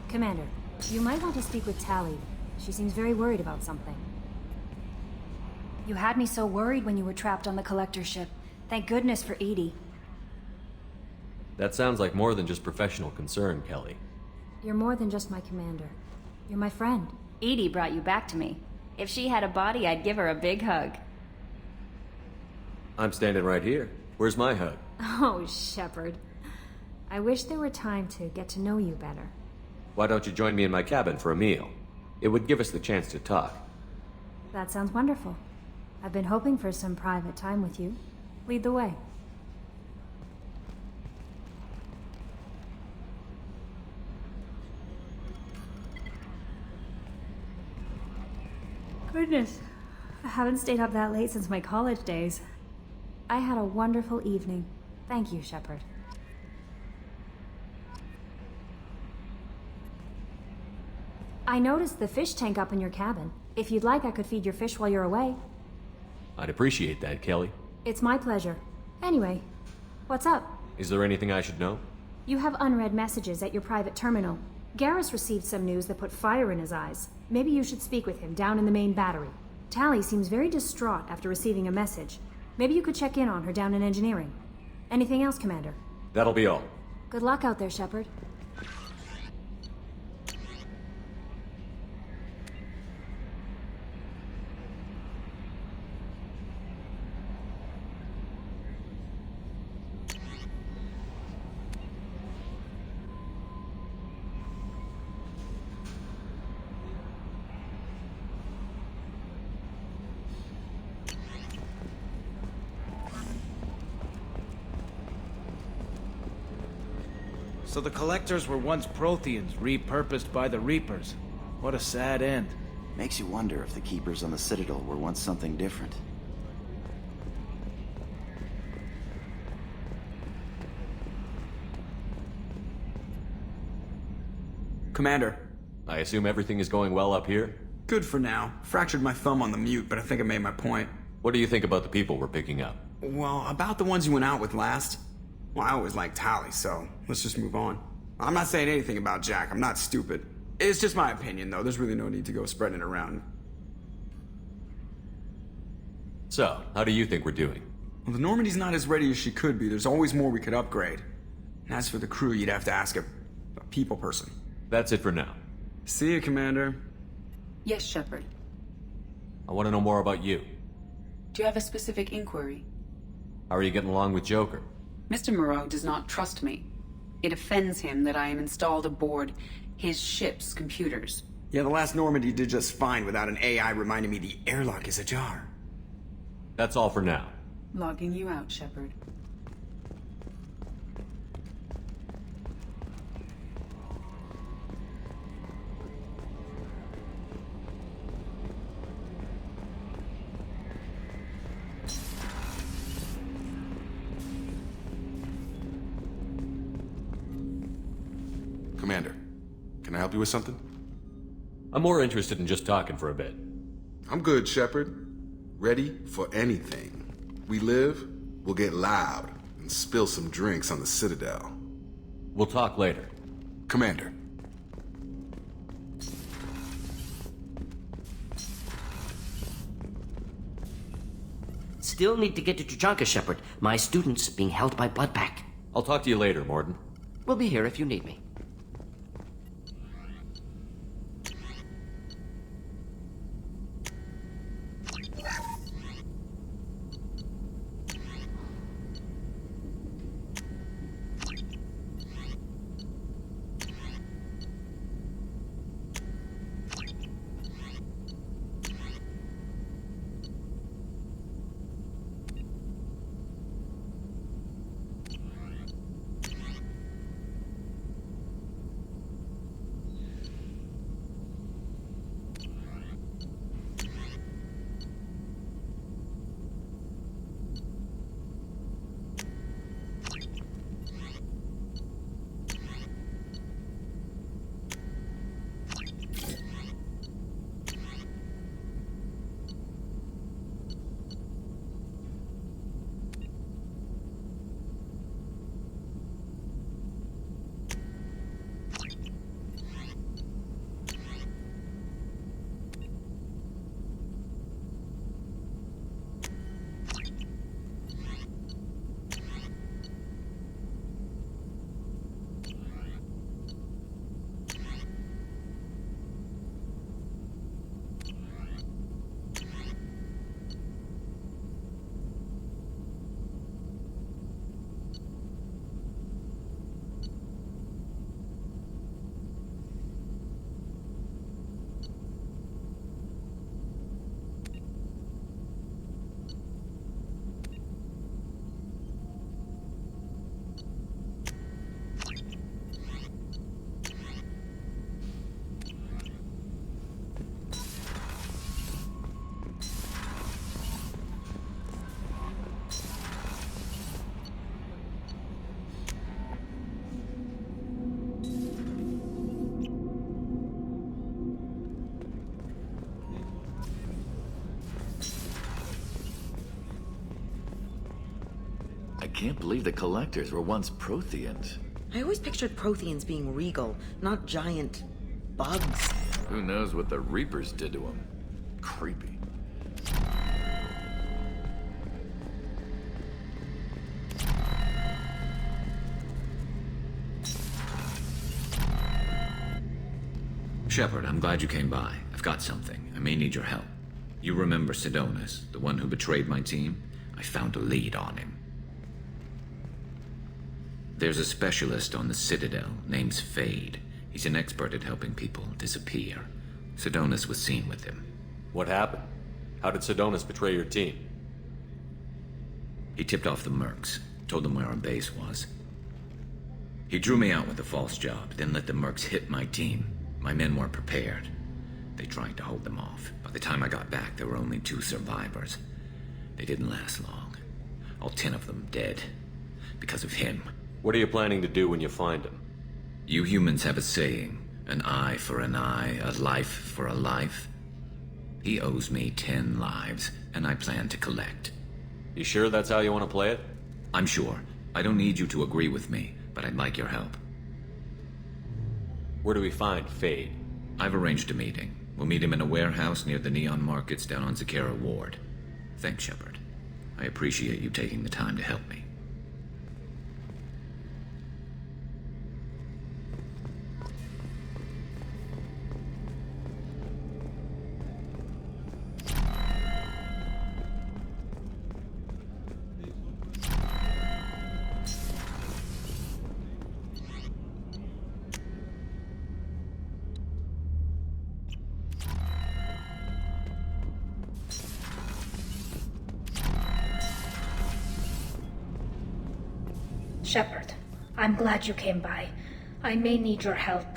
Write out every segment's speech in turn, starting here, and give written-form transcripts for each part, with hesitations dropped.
Commander, you might want to speak with Tally. She seems very worried about something. You had me so worried when you were trapped on the Collector ship. Thank goodness for Edie. That sounds like more than just professional concern, Kelly. You're more than just my commander. You're my friend. Edie brought you back to me. If she had a body, I'd give her a big hug. I'm standing right here. Where's my hug? Oh, Shepard. I wish there were time to get to know you better. Why don't you join me in my cabin for a meal? It would give us the chance to talk. That sounds wonderful. I've been hoping for some private time with you. Lead the way. Goodness, I haven't stayed up that late since my college days. I had a wonderful evening. Thank you, Shepard. I noticed the fish tank up in your cabin. If you'd like, I could feed your fish while you're away. I'd appreciate that, Kelly. It's my pleasure. Anyway, what's up? Is there anything I should know? You have unread messages at your private terminal. Garrus received some news that put fire in his eyes. Maybe you should speak with him down in the main battery. Tally seems very distraught after receiving a message. Maybe you could check in on her down in engineering. Anything else, Commander? That'll be all. Good luck out there, Shepard. So the Collectors were once Protheans, repurposed by the Reapers. What a sad end. Makes you wonder if the Keepers on the Citadel were once something different. Commander. I assume everything is going well up here? Good for now. Fractured my thumb on the mute, but I think I made my point. What do you think about the people we're picking up? Well, about the ones you went out with last. Well, I always liked Tally, so let's just move on. I'm not saying anything about Jack. I'm not stupid. It's just my opinion, though. There's really no need to go spreading it around. So, how do you think we're doing? Well, the Normandy's not as ready as she could be. There's always more we could upgrade. And as for the crew, you'd have to ask a people person. That's it for now. See you, Commander. Yes, Shepard. I want to know more about you. Do you have a specific inquiry? How are you getting along with Joker? Mr. Moreau does not trust me. It offends him that I am installed aboard his ship's computers. Yeah, the last Normandy did just fine without an AI reminding me the airlock is ajar. That's all for now. Logging you out, Shepard. Commander, can I help you with something? I'm more interested in just talking for a bit. I'm good, Shepard. Ready for anything. We live, we'll get loud, and spill some drinks on the Citadel. We'll talk later. Commander. Still need to get to Tучанка, Shepard. My student's being held by Bloodpack. I'll talk to you later, Mordin. We'll be here if you need me. can't believe the Collectors were once Protheans. I always pictured Protheans being regal, not giant bugs. Who knows what the Reapers did to them? Creepy. Shepard, I'm glad you came by. I've got something. I may need your help. You remember Sidonus, the one who betrayed my team? I found a lead on him. There's a specialist on the Citadel named Fade. He's an expert at helping people disappear. Sidonus was seen with him. What happened? How did Sidonus betray your team? He tipped off the mercs, told them where our base was. He drew me out with a false job, then let the mercs hit my team. My men weren't prepared. They tried to hold them off. By the time I got back, there were only 2 survivors. They didn't last long. All 10 of them dead. Because of him. What are you planning to do when you find him? You humans have a saying, an eye for an eye, a life for a life. He owes me 10 lives, and I plan to collect. You sure that's how you want to play it? I'm sure. I don't need you to agree with me, but I'd like your help. Where do we find Fade? I've arranged a meeting. We'll meet him in a warehouse near the Neon Markets down on Zakera Ward. Thanks, Shepard. I appreciate you taking the time to help me. Shepard, I'm glad you came by. I may need your help.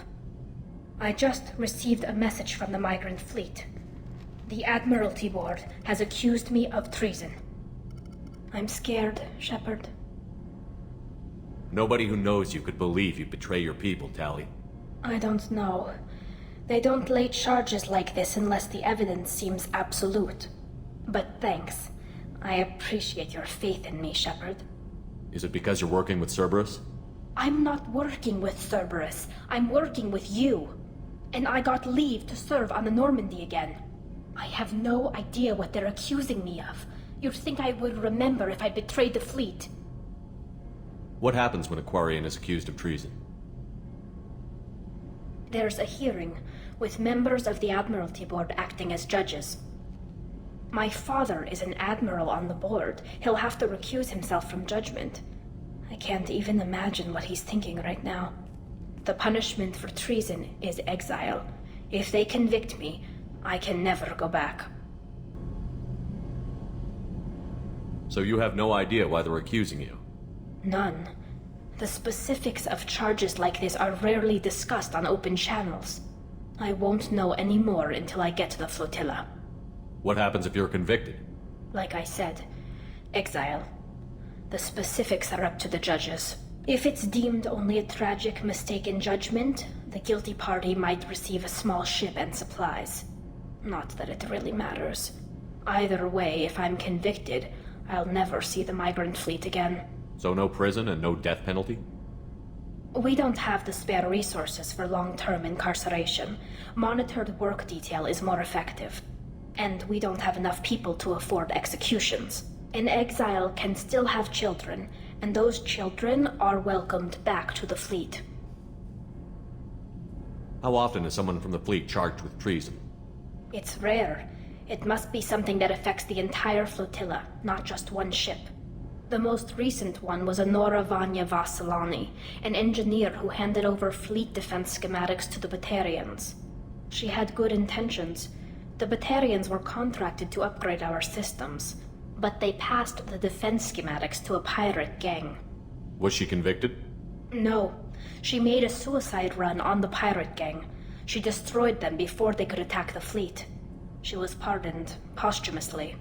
I just received a message from the migrant fleet. The Admiralty Board has accused me of treason. I'm scared, Shepard. Nobody who knows you could believe you'd betray your people, Tali. I don't know. They don't lay charges like this unless the evidence seems absolute. But thanks. I appreciate your faith in me, Shepard. Is it because you're working with Cerberus? I'm not working with Cerberus. I'm working with you. And I got leave to serve on the Normandy again. I have no idea what they're accusing me of. You'd think I would remember if I betrayed the fleet. What happens when a Quarian is accused of treason? There's a hearing, with members of the Admiralty Board acting as judges. My father is an admiral on the board. He'll have to recuse himself from judgment. I can't even imagine what he's thinking right now. The punishment for treason is exile. If they convict me, I can never go back. So you have no idea why they're accusing you? None. The specifics of charges like this are rarely discussed on open channels. I won't know any more until I get to the flotilla. What happens if you're convicted? Like I said, exile. The specifics are up to the judges. If it's deemed only a tragic mistake in judgment, the guilty party might receive a small ship and supplies. Not that it really matters. Either way, if I'm convicted, I'll never see the migrant fleet again. So no prison and no death penalty? We don't have the spare resources for long-term incarceration. Monitored work detail is more effective. And we don't have enough people to afford executions. An exile can still have children, and those children are welcomed back to the fleet. How often is someone from the fleet charged with treason? It's rare. It must be something that affects the entire flotilla, not just one ship. The most recent one was Honora Vanya Vassilani, an engineer who handed over fleet defense schematics to the Batarians. She had good intentions. The Batarians were contracted to upgrade our systems, but they passed the defense schematics to a pirate gang. Was she convicted? No. She made a suicide run on the pirate gang. She destroyed them before they could attack the fleet. She was pardoned, posthumously.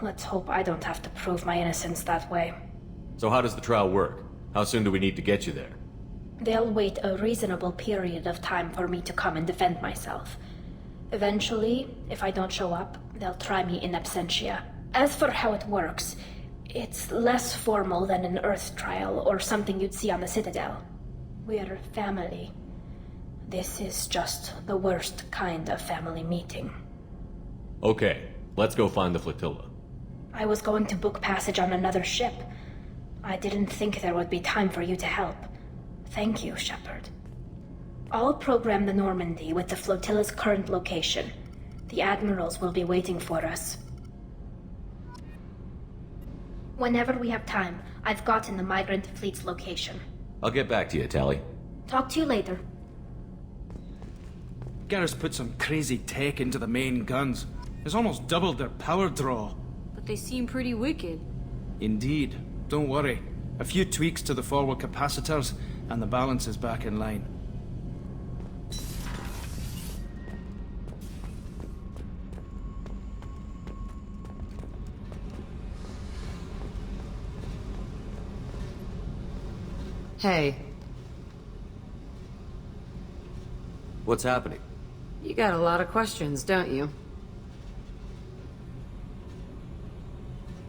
Let's hope I don't have to prove my innocence that way. So how does the trial work? How soon do we need to get you there? They'll wait a reasonable period of time for me to come and defend myself. Eventually, if I don't show up, they'll try me in absentia. As for how it works, It's less formal than an Earth trial or something you'd see on the Citadel. We're family. This is just the worst kind of family meeting. Okay, let's go find the flotilla. I was going to book passage on another ship. I didn't think there would be time for you to help. Thank you, Shepard. I'll program the Normandy with the flotilla's current location. The admirals will be waiting for us. Whenever we have time, I've gotten the migrant fleet's location. I'll get back to you, Tally. Talk to you later. Garrus put some crazy tech into the main guns. It's almost doubled their power draw. But they seem pretty wicked. Indeed. Don't worry. A few tweaks to the forward capacitors, and the balance is back in line. Hey, What's happening? you got a lot of questions, don't you?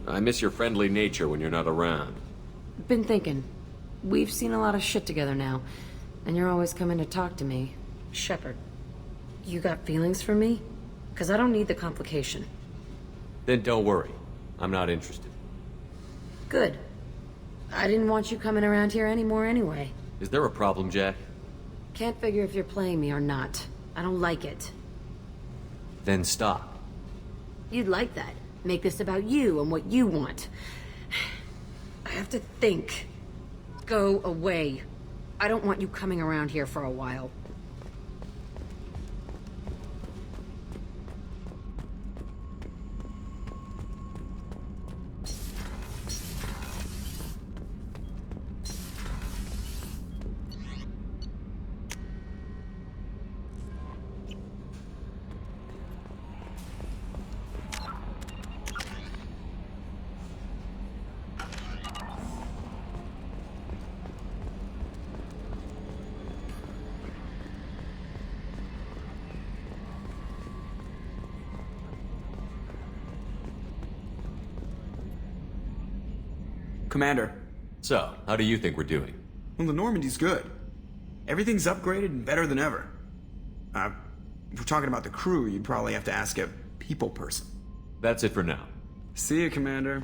I miss your friendly nature when you're not around. Been thinking. We've seen a lot of shit together now, and you're always coming to talk to me. Shepard, you got feelings for me? Because I don't need the complication. Then don't worry. I'm not interested. Good. I didn't want you coming around here anymore anyway. Is there a problem, Jack? Can't figure if you're playing me or not. I don't like it. Then stop. You'd like that. Make this about you and what you want. I have to think. Go away. I don't want you coming around here for a while. Commander. So, how do you think we're doing? Well, the Normandy's good. Everything's upgraded and better than ever. If we're talking about the crew, you'd probably have to ask a people person. That's it for now. See you, Commander.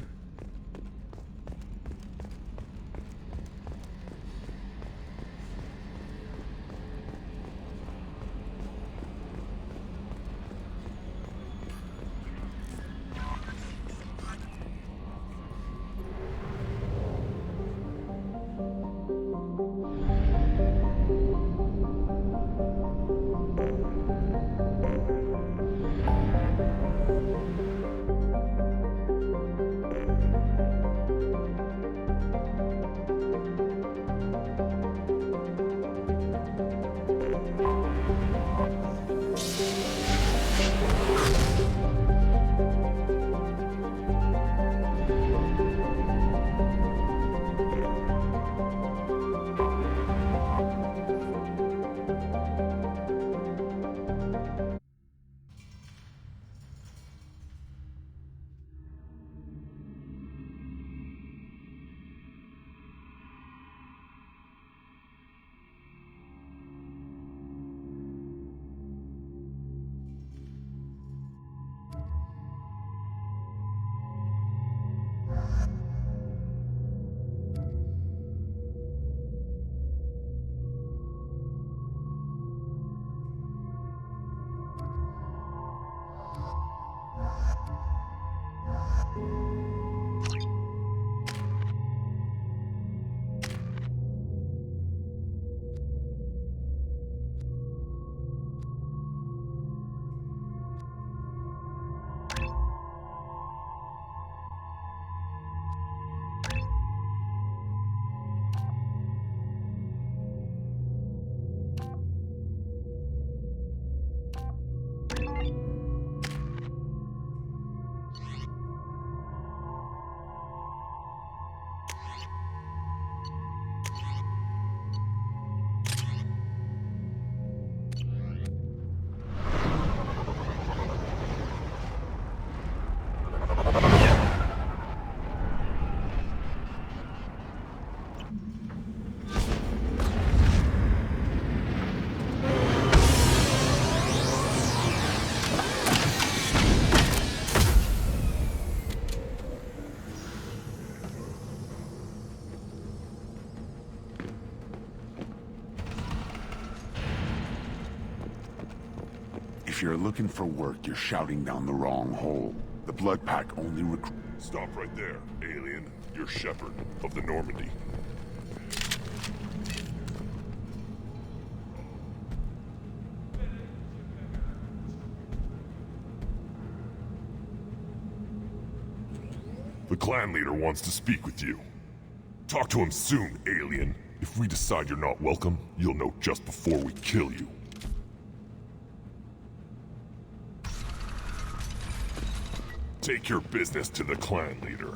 If you're looking for work, you're shouting down the wrong hole. The Blood Pack only recruit... Stop right there, alien. You're Shepard of the Normandy. The clan leader wants to speak with you. Talk to him soon, alien. If we decide you're not welcome, you'll know just before we kill you. Take your business to the clan leader.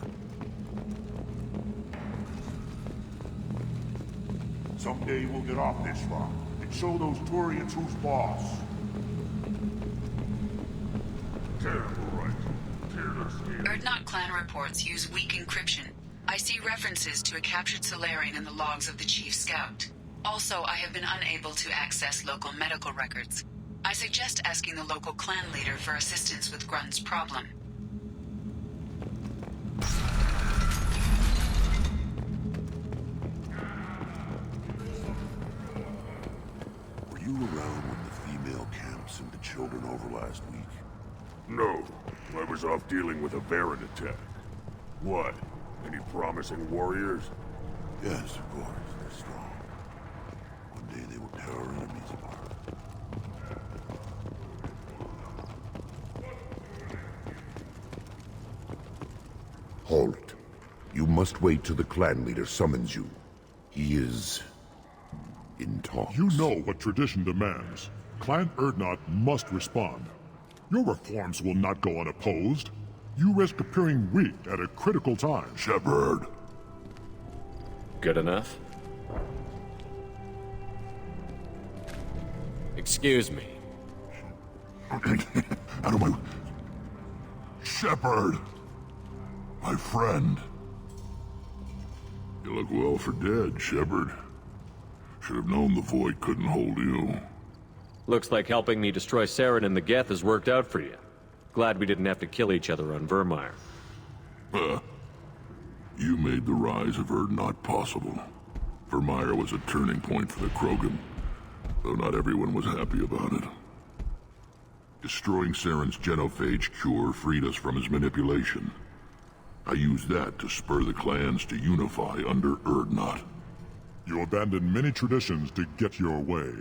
Someday we'll get off this rock and show those Turians who's boss. Terrible, right? Urdnot clan reports use weak encryption. I see references to a captured Solarian in the logs of the Chief Scout. Also, I have been unable to access local medical records. I suggest asking the local clan leader for assistance with Grunt's problem. Were you around when the female camp sent the children over last week? No, I was off dealing with a Baron attack. What? Any promising warriors? Yes, of course. They're strong. One day they will tear our enemies apart. Halt. You must wait till the clan leader summons you. He is... in talks. You know what tradition demands. Clan Urdnot must respond. Your reforms will not go unopposed. You risk appearing weak at a critical time. Shepard. Good enough? Excuse me. Out of my... Shepard! My friend. You look well for dead, Shepard. Should have known the Void couldn't hold you. Looks like helping me destroy Saren and the Geth has worked out for you. Glad we didn't have to kill each other on Vermeer. You made the rise of Urdnot possible. Vermeer was a turning point for the Krogan, though not everyone was happy about it. Destroying Saren's genophage cure freed us from his manipulation. I used that to spur the clans to unify under Urdnot. You abandoned many traditions to get your way.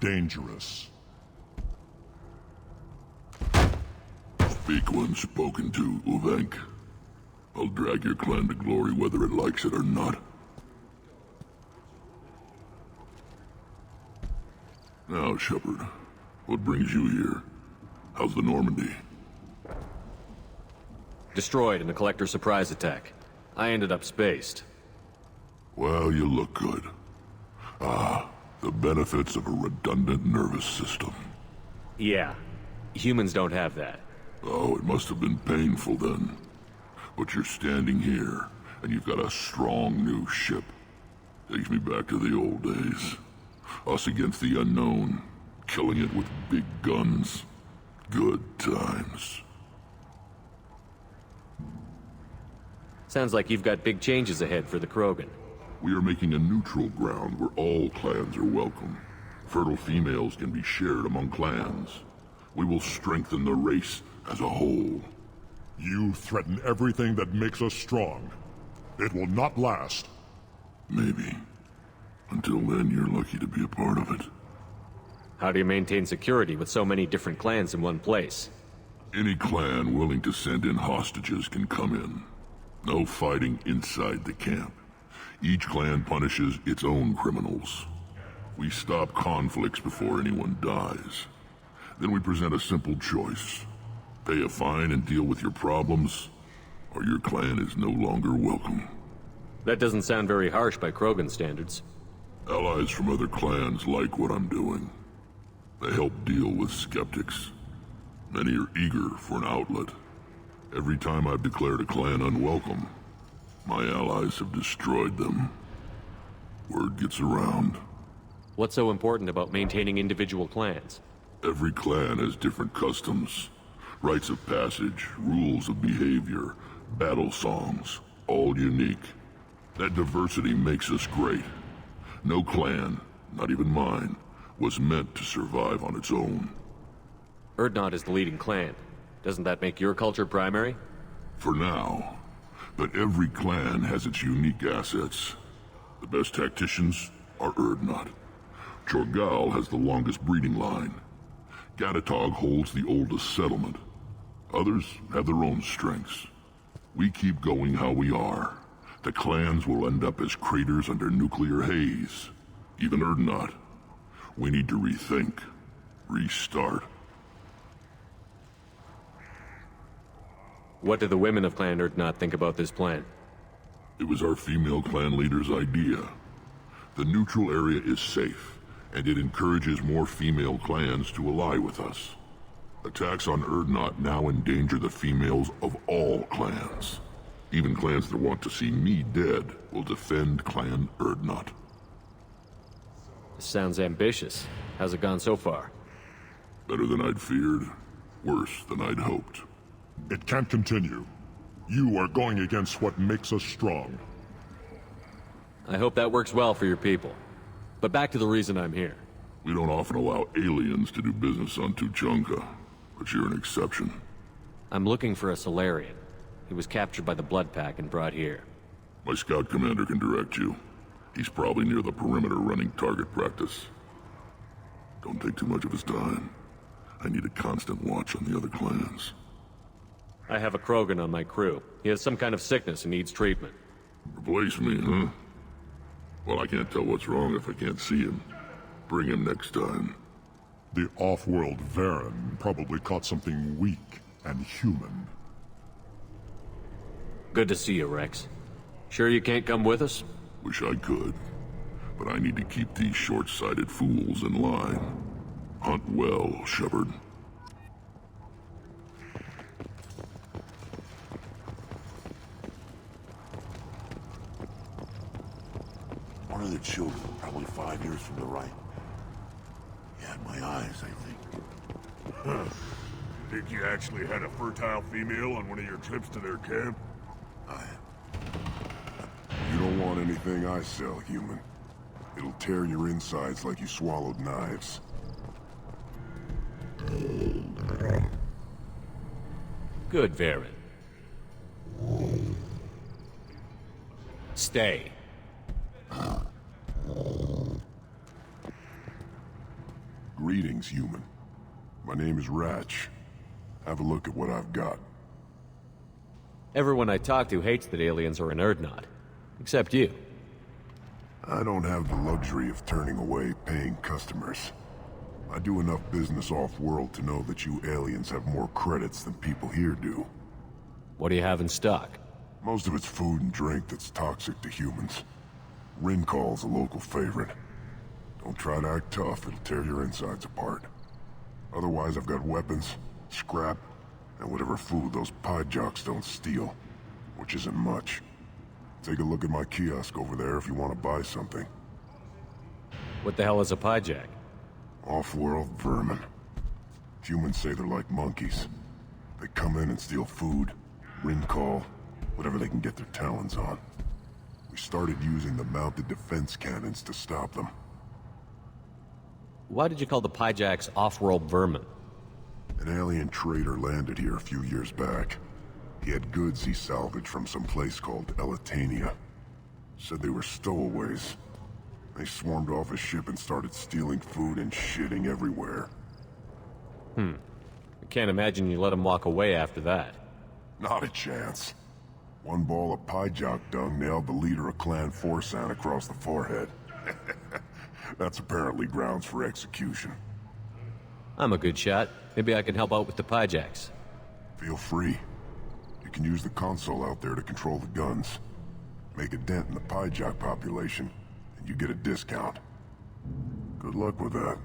Dangerous. Speak when spoken to, Uvenk. I'll drag your clan to glory whether it likes it or not. Now, Shepard, what brings you here? How's the Normandy? Destroyed in a Collector surprise attack. I ended up spaced. Well, you look good. Ah, the benefits of a redundant nervous system. Yeah. Humans don't have that. Oh, it must have been painful then. But you're standing here, and you've got a strong new ship. Takes me back to the old days. Us against the unknown, killing it with big guns. Good times. Sounds like you've got big changes ahead for the Krogan. We are making a neutral ground where all clans are welcome. Fertile females can be shared among clans. We will strengthen the race as a whole. You threaten everything that makes us strong. It will not last. Maybe. Until then, you're lucky to be a part of it. How do you maintain security with so many different clans in one place? Any clan willing to send in hostages can come in. No fighting inside the camp. Each clan punishes its own criminals. We stop conflicts before anyone dies. Then we present a simple choice. Pay a fine and deal with your problems, or your clan is no longer welcome. That doesn't sound very harsh by Krogan standards. Allies from other clans like what I'm doing. They help deal with skeptics. Many are eager for an outlet. Every time I've declared a clan unwelcome, my allies have destroyed them. Word gets around. What's so important about maintaining individual clans? Every clan has different customs, rites of passage, rules of behavior, battle songs, all unique. That diversity makes us great. No clan, not even mine, was meant to survive on its own. Urdnot is the leading clan. Doesn't that make your culture primary? For now. But every clan has its unique assets. The best tacticians are Urdnot. Chorgal has the longest breeding line. Gatatog holds the oldest settlement. Others have their own strengths. We keep going how we are. The clans will end up as craters under nuclear haze. Even Urdnot. We need to rethink. Restart. What do the women of Clan Urdnot think about this plan? It was our female clan leader's idea. The neutral area is safe, and it encourages more female clans to ally with us. Attacks on Urdnot now endanger the females of all clans. Even clans that want to see me dead will defend Clan Urdnot. Sounds ambitious. How's it gone so far? Better than I'd feared. Worse than I'd hoped. It can't continue. You are going against what makes us strong. I hope that works well for your people. But back to the reason I'm here. We don't often allow aliens to do business on Tучанка, but you're an exception. I'm looking for a Salarian. He was captured by the Blood Pack and brought here. My scout commander can direct you. He's probably near the perimeter running target practice. Don't take too much of his time. I need a constant watch on the other clans. I have a Krogan on my crew. He has some kind of sickness and needs treatment. Replace me, huh? Well, I can't tell what's wrong if I can't see him. Bring him next time. The off-world Varen probably caught something weak and human. Good to see you, Rex. Sure you can't come with us? Wish I could. But I need to keep these short-sighted fools in line. Hunt well, Shepard. One of the children, probably 5 years from the right. He had my eyes, I think. Huh. Think you actually had a fertile female on one of your trips to their camp? You don't want anything I sell, human. It'll tear your insides like you swallowed knives. Good, Varen. Stay. Greetings, human. My name is Ratch. Have a look at what I've got. Everyone I talk to hates that aliens are in Urdnot. Except you. I don't have the luxury of turning away paying customers. I do enough business off-world to know that you aliens have more credits than people here do. What do you have in stock? Most of it's food and drink that's toxic to humans. Rincall's a local favorite. Don't try to act tough, it'll tear your insides apart. Otherwise, I've got weapons, scrap, and whatever food those pie jocks don't steal. Which isn't much. Take a look at my kiosk over there if you want to buy something. What the hell is a piejack? Off-world vermin. Humans say they're like monkeys. They come in and steal food, Rincall, whatever they can get their talons on. We started using the mounted defense cannons to stop them. Why did you call the piejacks off-world vermin? An alien trader landed here a few years back. He had goods he salvaged from some place called Elitania. Said they were stowaways. They swarmed off his ship and started stealing food and shitting everywhere. I can't imagine you let him walk away after that. Not a chance. One ball of piejock dung nailed the leader of Clan Forsan across the forehead. That's apparently grounds for execution. I'm a good shot. Maybe I can help out with the piejacks. Feel free. You can use the console out there to control the guns. Make a dent in the piejock population, and you get a discount. Good luck with that.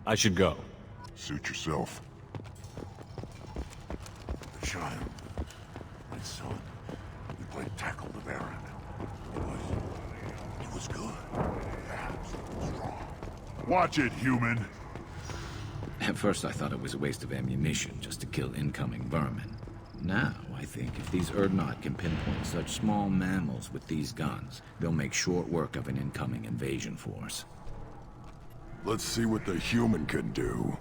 I should go. Suit yourself. The child. My son. We played tackle the Baron. It was good. Perhaps it was wrong. Watch it, human! At first I thought it was a waste of ammunition just to kill incoming vermin. Now, I think if these Urdnot can pinpoint such small mammals with these guns, they'll make short work of an incoming invasion force. Let's see what the human can do.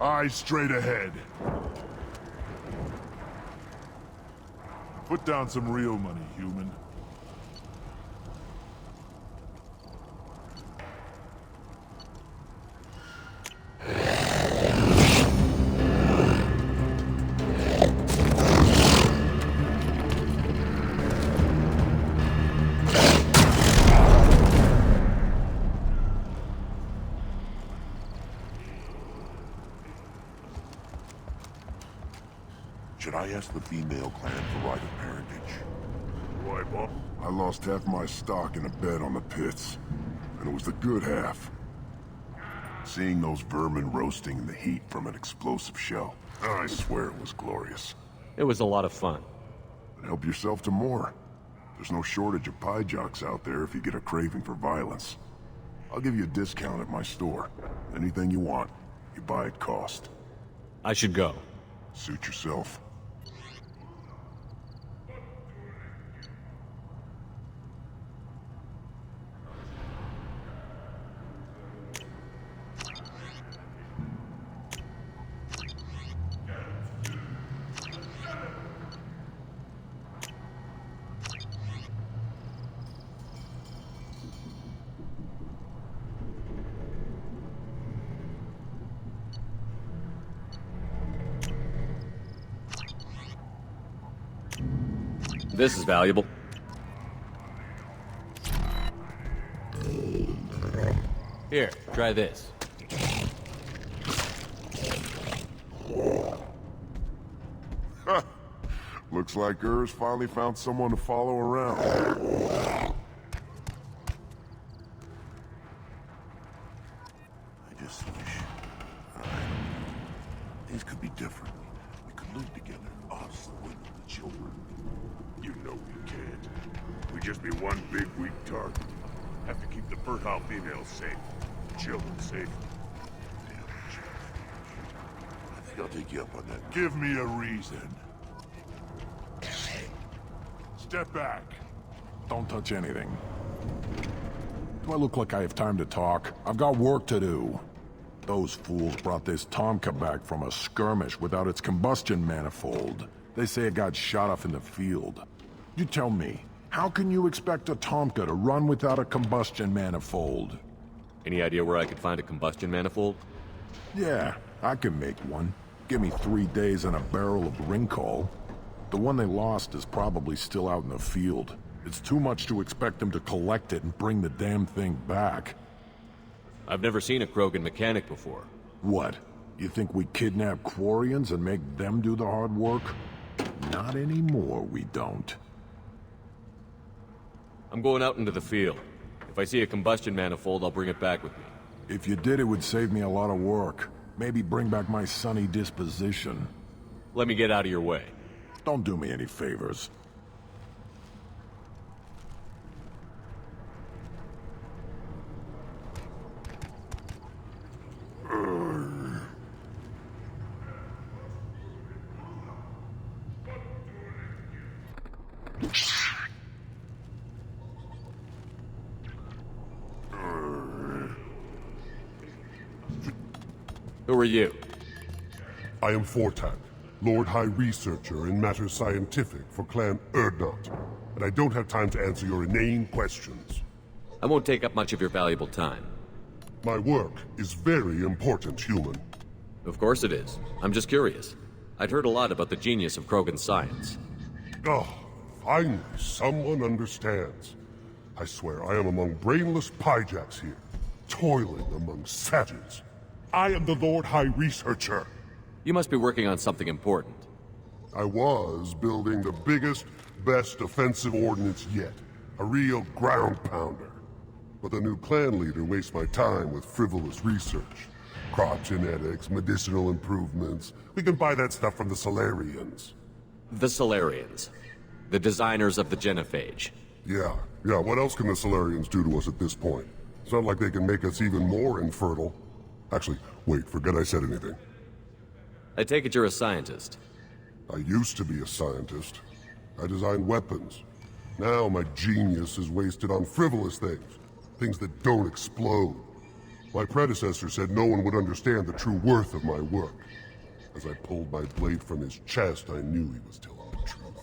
Eyes straight ahead. Put down some real money, human. Should I ask the female clan for right of parentage? Why, Bob? I lost half my stock in a bet on the pits, and it was the good half. Seeing those vermin roasting in the heat from an explosive shell, I swear it was glorious. It was a lot of fun. But help yourself to more. There's no shortage of pie jocks out there if you get a craving for violence. I'll give you a discount at my store. Anything you want, you buy at cost. I should go. Suit yourself. This is valuable. Here, try this. Looks like Urs finally found someone to follow around. I just wish... things could be different. We could live together, us, the women, the children. You know we can't. We'd just be one big weak target. Have to keep the fertile females safe. The children safe. I think I'll take you up on that. Give me a reason. Step back. Don't touch anything. Do I look like I have time to talk? I've got work to do. Those fools brought this Tomka back from a skirmish without its combustion manifold. They say it got shot off in the field. You tell me, how can you expect a Tomka to run without a combustion manifold? Any idea where I could find a combustion manifold? Yeah, I can make one. Give me 3 days and a barrel of Rincol. The one they lost is probably still out in the field. It's too much to expect them to collect it and bring the damn thing back. I've never seen a Krogan mechanic before. What? You think we kidnap Quarians and make them do the hard work? Not anymore, we don't. I'm going out into the field. If I see a combustion manifold, I'll bring it back with me. If you did, it would save me a lot of work. Maybe bring back my sunny disposition. Let me get out of your way. Don't do me any favors. Who are you? I am Fortan, Lord High Researcher in matters scientific for Clan Urdnot, and I don't have time to answer your inane questions. I won't take up much of your valuable time. My work is very important, human. Of course it is. I'm just curious. I'd heard a lot about the genius of Krogan science. Oh, finally, someone understands. I swear I am among brainless pyjacks here, toiling among savages. I am the Lord High Researcher. You must be working on something important. I was building the biggest, best offensive ordnance yet. A real ground pounder. But the new clan leader wastes my time with frivolous research. Crop genetics, medicinal improvements. We can buy that stuff from the Solarians. The Solarians. The designers of the genophage. Yeah, what else can the Solarians do to us at this point? It's not like they can make us even more infertile. Actually, wait, forget I said anything. I take it you're a scientist. I used to be a scientist. I designed weapons. Now my genius is wasted on frivolous things. Things that don't explode. My predecessor said no one would understand the true worth of my work. As I pulled my blade from his chest, I knew he was telling the truth.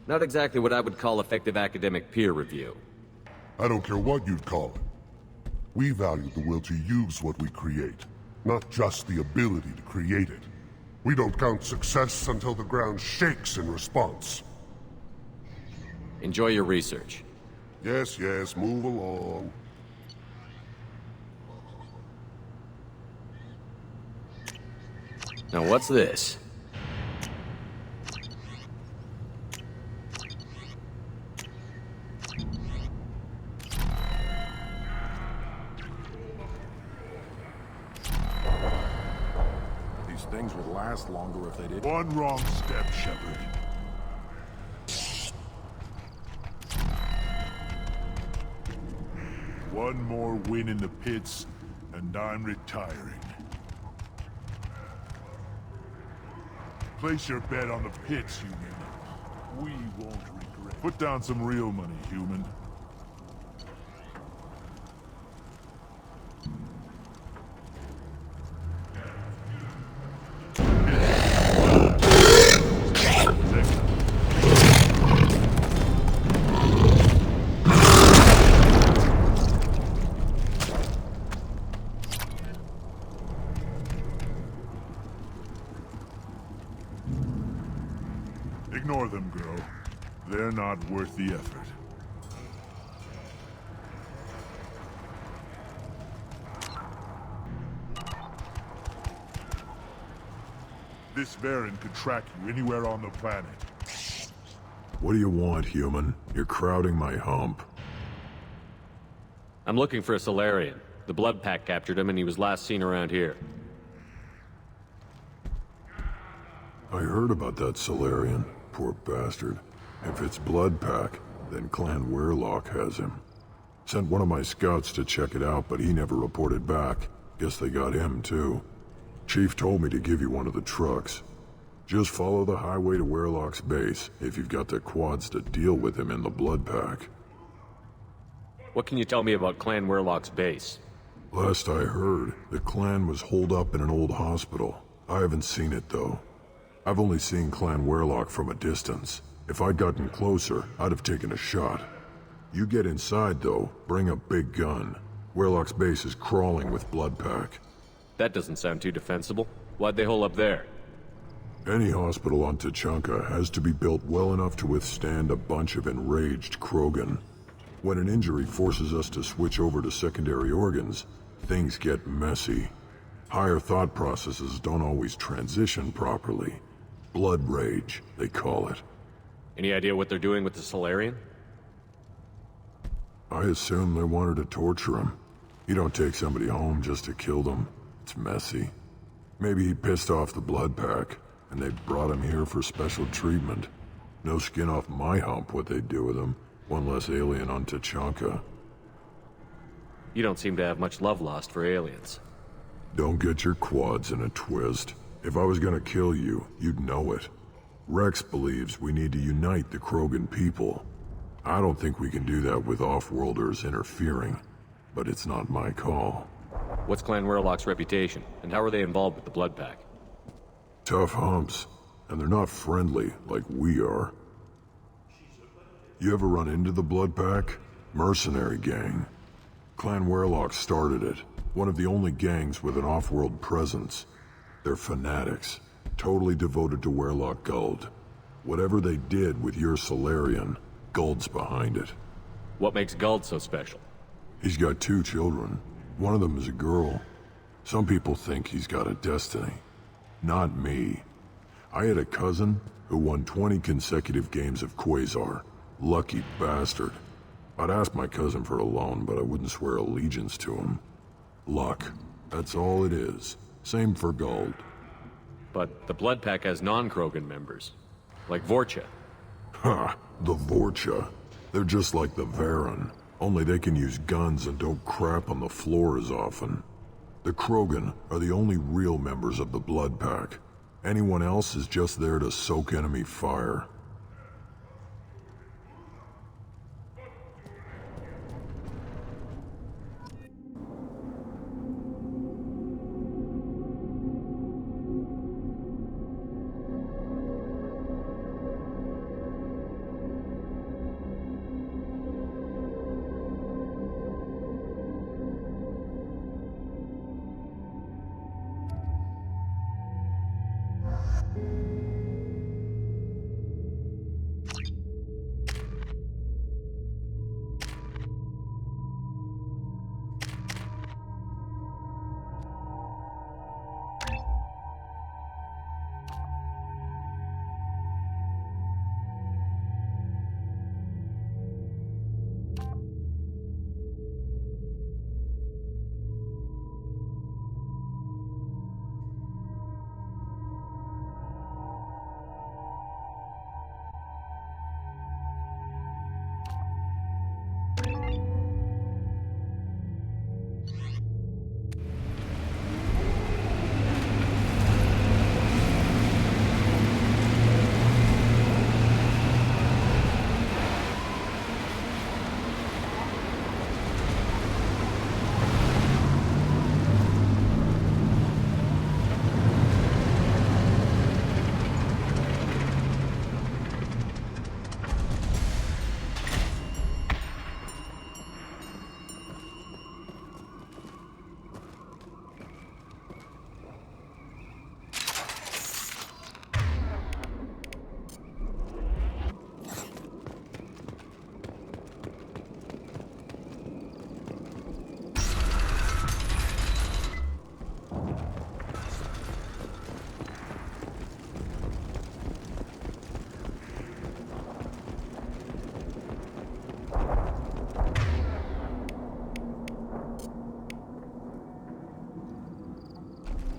Not exactly what I would call effective academic peer review. I don't care what you'd call it. We value the will to use what we create, not just the ability to create it. We don't count success until the ground shakes in response. Enjoy your research. Yes, yes, move along. Now what's this? These things would last longer if they did. One wrong step, Shepard. One more win in the pits, and I'm retiring. Place your bet on the pits, human. We won't regret. Put down some real money, human. Ignore them, girl. They're not worth the effort. This Varren could track you anywhere on the planet. What do you want, human? You're crowding my hump. I'm looking for a Salarian. The Blood Pack captured him and he was last seen around here. I heard about that Salarian. Poor bastard. If it's Blood Pack, then Clan Weirlock has him. Sent one of my scouts to check it out, but he never reported back. Guess they got him, too. Chief told me to give you one of the trucks. Just follow the highway to Weirlock's base, if you've got the quads to deal with him in the Blood Pack. What can you tell me about Clan Weirlock's base? Last I heard, the clan was holed up in an old hospital. I haven't seen it, though. I've only seen Clan Weirlock from a distance. If I'd gotten closer, I'd have taken a shot. You get inside, though, bring a big gun. Weirlock's base is crawling with Blood Pack. That doesn't sound too defensible. Why'd they hole up there? Any hospital on Tучанка has to be built well enough to withstand a bunch of enraged Krogan. When an injury forces us to switch over to secondary organs, things get messy. Higher thought processes don't always transition properly. Blood rage, they call it. Any idea what they're doing with the Salarian? I assume they wanted to torture him. You don't take somebody home just to kill them. It's messy. Maybe he pissed off the Blood Pack, and they brought him here for special treatment. No skin off my hump what they'd do with him. One less alien on Tучанка. You don't seem to have much love lost for aliens. Don't get your quads in a twist. If I was gonna kill you, you'd know it. Rex believes we need to unite the Krogan people. I don't think we can do that with off-worlders interfering, but it's not my call. What's Clan Weirlock's reputation, and how are they involved with the Blood Pack? Tough humps, and they're not friendly like we are. You ever run into the Blood Pack? Mercenary gang. Clan Weirlock started it. One of the only gangs with an off-world presence. They're fanatics, totally devoted to Weirlock Guld. Whatever they did with your Salarian, Guld's behind it. What makes Guld so special? He's got 2 children. One of them is a girl. Some people think he's got a destiny. Not me. I had a cousin who won 20 consecutive games of Quasar. Lucky bastard. I'd ask my cousin for a loan, but I wouldn't swear allegiance to him. Luck. That's all it is. Same for Guld. But the Blood Pack has non-Krogan members, like Vorcha. Ha! The Vorcha. They're just like the Varren, only they can use guns and don't crap on the floor as often. The Krogan are the only real members of the Blood Pack. Anyone else is just there to soak enemy fire.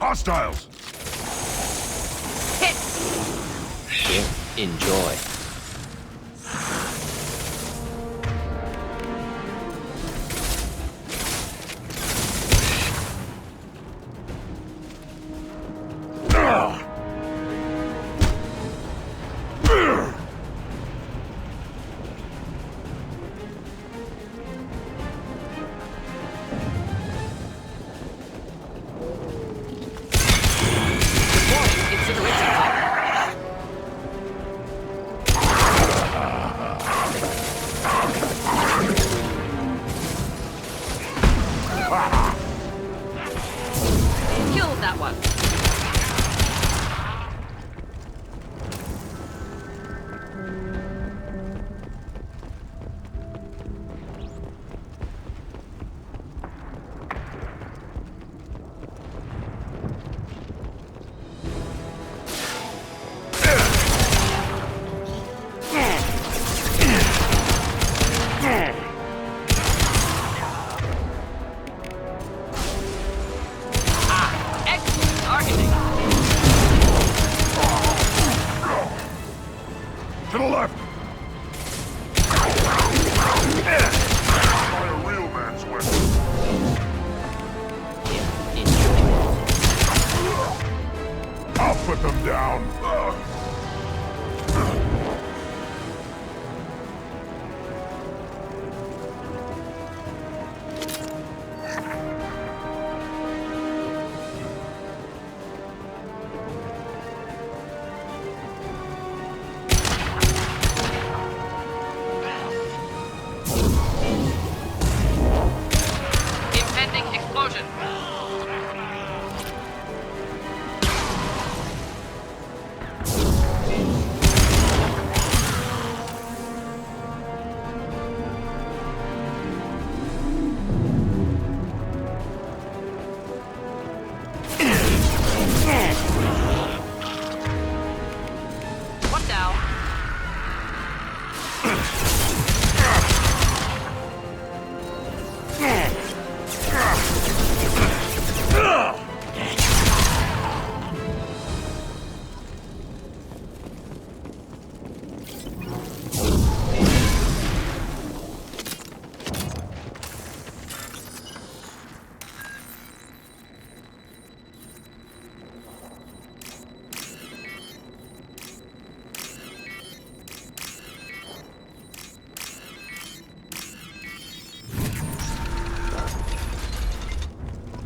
Hostiles! Hit! Here, enjoy. To the left! By a real man's weapon. I'll put them down.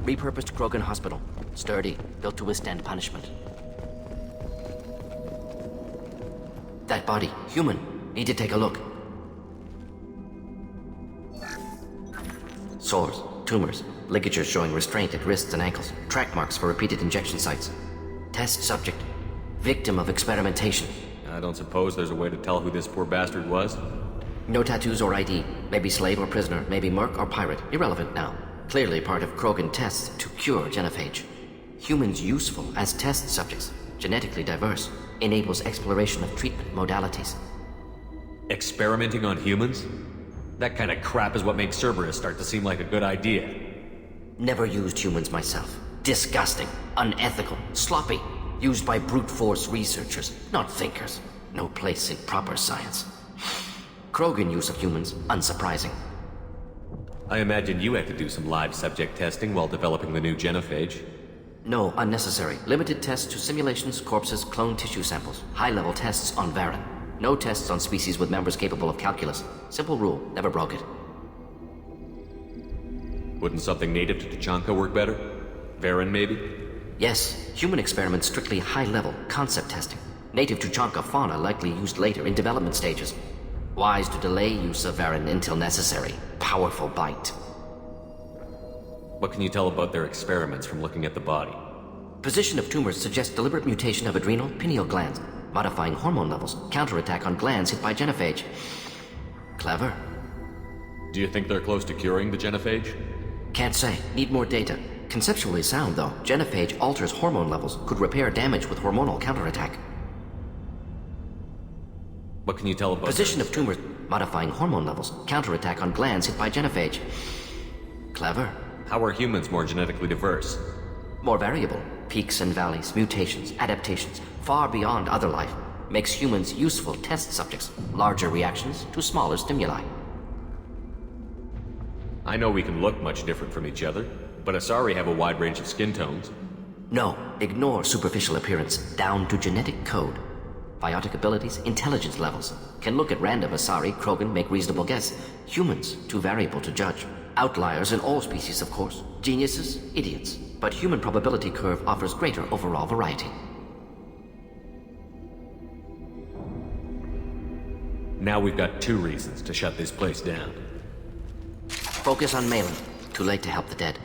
Repurposed Krogan hospital. Sturdy, built to withstand punishment. That body, human. Need to take a look. Sores, tumors, ligatures showing restraint at wrists and ankles, track marks for repeated injection sites. Test subject. Victim of experimentation. I don't suppose there's a way to tell who this poor bastard was? No tattoos or ID. Maybe slave or prisoner, maybe merc or pirate. Irrelevant now. Clearly part of Krogan tests to cure genophage. Humans useful as test subjects, genetically diverse, enables exploration of treatment modalities. Experimenting on humans? That kind of crap is what makes Cerberus start to seem like a good idea. Never used humans myself. Disgusting, unethical, sloppy. Used by brute force researchers, not thinkers. No place in proper science. Krogan use of humans, unsurprising. I imagine you had to do some live subject testing while developing the new genophage. No, unnecessary. Limited tests to simulations, corpses, cloned tissue samples. High-level tests on Varen. No tests on species with members capable of calculus. Simple rule, never broke it. Wouldn't something native to Tучанка work better? Varen, maybe? Yes, human experiments strictly high-level, concept testing. Native Tучанка fauna likely used later in development stages. Wise to delay use of Varen until necessary. Powerful bite. What can you tell about their experiments from looking at the body? Position of tumors suggests deliberate mutation of adrenal, pineal glands, modifying hormone levels, counterattack on glands hit by genophage. Clever. Do you think they're close to curing the genophage? Can't say. Need more data. Conceptually sound, though. Genophage alters hormone levels, could repair damage with hormonal counterattack. What can you tell about position of tumors, modifying hormone levels, counterattack on glands hit by genophage. Clever. How are humans more genetically diverse? More variable. Peaks and valleys, mutations, adaptations, far beyond other life, makes humans useful test subjects, larger reactions to smaller stimuli. I know we can look much different from each other, but Asari have a wide range of skin tones. No, ignore superficial appearance, down to genetic code. Biotic abilities, intelligence levels. Can look at random Asari, Krogan, make reasonable guess. Humans, too variable to judge. Outliers in all species, of course. Geniuses, idiots. But human probability curve offers greater overall variety. Now we've got 2 reasons to shut this place down. Focus on Malin. Too late to help the dead.